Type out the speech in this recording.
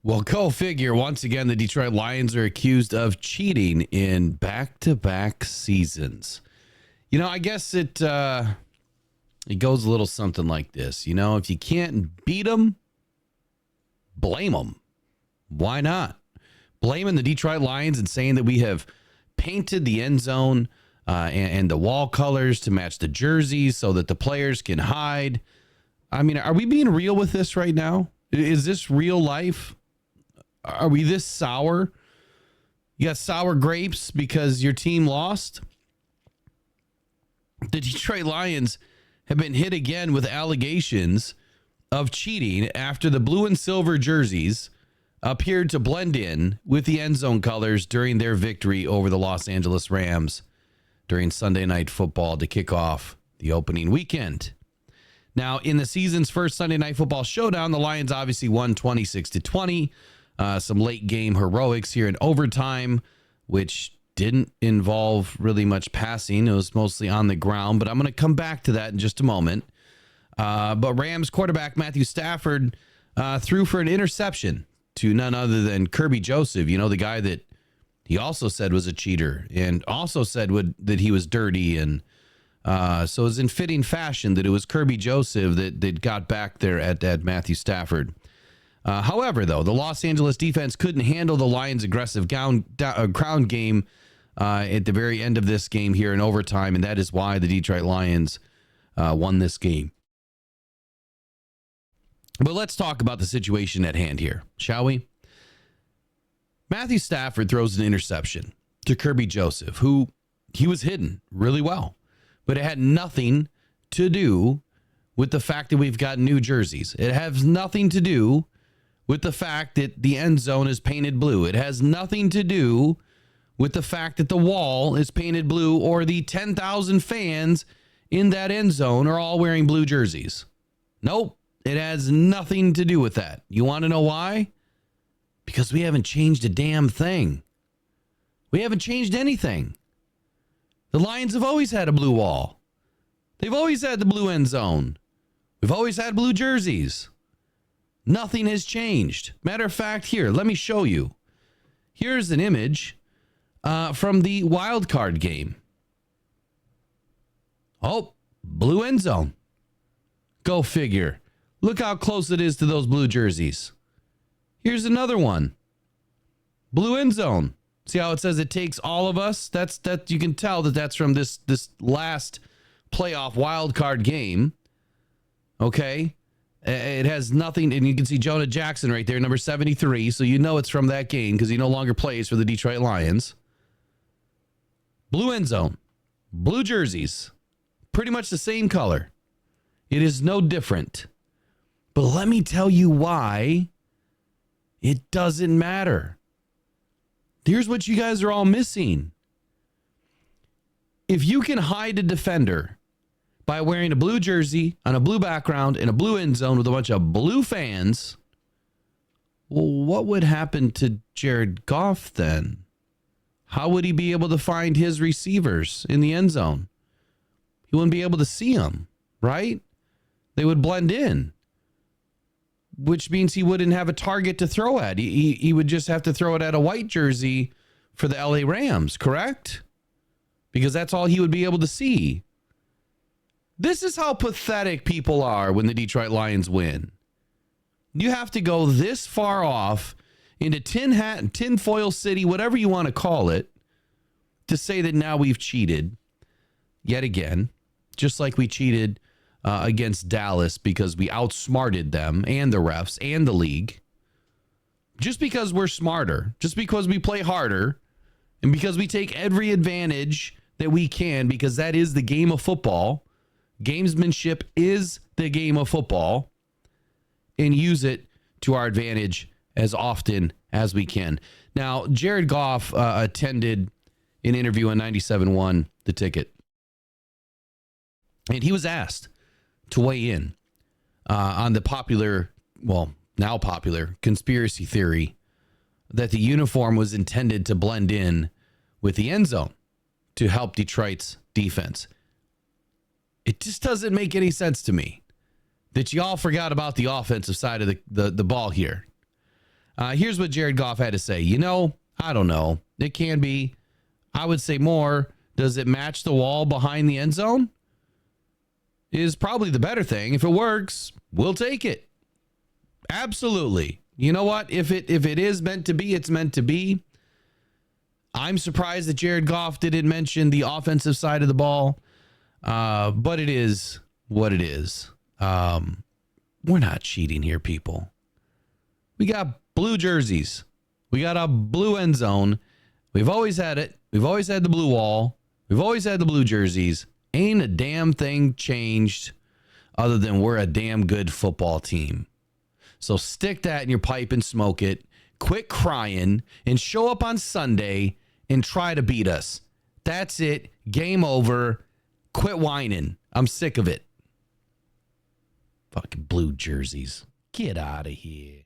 Well, go figure. Once again, the Detroit Lions are accused of cheating in back-to-back seasons. You know, I guess it goes a little something like this. You know, if you can't beat them, blame them. Why not? Blaming the Detroit Lions and saying that we have painted the end zone and the wall colors to match the jerseys so that the players can hide. I mean, are we being real with this right now? Is this real life? Are we this sour? You got sour grapes because your team lost? The Detroit Lions have been hit again with allegations of cheating after the blue and silver jerseys appeared to blend in with the end zone colors during their victory over the Los Angeles Rams during Sunday Night Football to kick off the opening weekend. Now, in the season's first Sunday Night Football showdown, the Lions obviously won 26-20. Some late game heroics here in overtime, which didn't involve really much passing. It was mostly on the ground, but I'm going to come back to that in just a moment. But Rams quarterback Matthew Stafford threw for an interception to none other than Kirby Joseph, you know, the guy that he also said was a cheater and also said that he was dirty. And so it was in fitting fashion that it was Kirby Joseph that got back there at Matthew Stafford. However, though, the Los Angeles defense couldn't handle the Lions' aggressive ground game at the very end of this game here in overtime, and that is why the Detroit Lions won this game. But let's talk about the situation at hand here, shall we? Matthew Stafford throws an interception to Kirby Joseph, who he was hidden really well, but it had nothing to do with the fact that we've got new jerseys. It has nothing to do with the fact that the end zone is painted blue. It has nothing to do with the fact that the wall is painted blue or the 10,000 fans in that end zone are all wearing blue jerseys. Nope, it has nothing to do with that. You want to know why? Because we haven't changed a damn thing. We haven't changed anything. The Lions have always had a blue wall. They've always had the blue end zone. We've always had blue jerseys. Nothing has changed. Matter of fact, here, let me show you. Here's an image from the wild card game. Oh, blue end zone. Go figure. Look how close it is to those blue jerseys. Here's another one. Blue end zone. See how it says it takes all of us? That you can tell that's from this last playoff wild card game. Okay. It has nothing, and you can see Jonah Jackson right there, number 73, so you know it's from that game because he no longer plays for the Detroit Lions. Blue end zone, blue jerseys, pretty much the same color. It is no different. But let me tell you why it doesn't matter. Here's what you guys are all missing. If you can hide a defender by wearing a blue jersey on a blue background in a blue end zone with a bunch of blue fans, well, what would happen to Jared Goff then? How would he be able to find his receivers in the end zone? He wouldn't be able to see them, right? They would blend in, which means he wouldn't have a target to throw at. He would just have to throw it at a white jersey for the LA Rams, correct? Because that's all he would be able to see. This is how pathetic people are when the Detroit Lions win. You have to go this far off into tinfoil city, whatever you want to call it, to say that now we've cheated yet again, just like we cheated against Dallas because we outsmarted them and the refs and the league. Just because we're smarter, just because we play harder, and because we take every advantage that we can, because that is the game of football. Gamesmanship is the game of football, and use it to our advantage as often as we can. Now, Jared Goff attended an interview on 97.1 The Ticket, and he was asked to weigh in on the popular, well, now popular, conspiracy theory that the uniform was intended to blend in with the end zone to help Detroit's defense. It just doesn't make any sense to me that y'all forgot about the offensive side of the ball here. Here's what Jared Goff had to say. I don't know. It can be. I would say more. Does it match the wall behind the end zone? Is probably the better thing. If it works, we'll take it. Absolutely. You know what? If it is meant to be, it's meant to be. I'm surprised that Jared Goff didn't mention the offensive side of the ball. But it is what it is. We're not cheating here, people. We got blue jerseys. We got a blue end zone. We've always had it. We've always had the blue wall. We've always had the blue jerseys. Ain't a damn thing changed other than we're a damn good football team. So stick that in your pipe and smoke it. Quit crying and show up on Sunday and try to beat us. That's it. Game over. Quit whining. I'm sick of it. Fucking blue jerseys. Get out of here.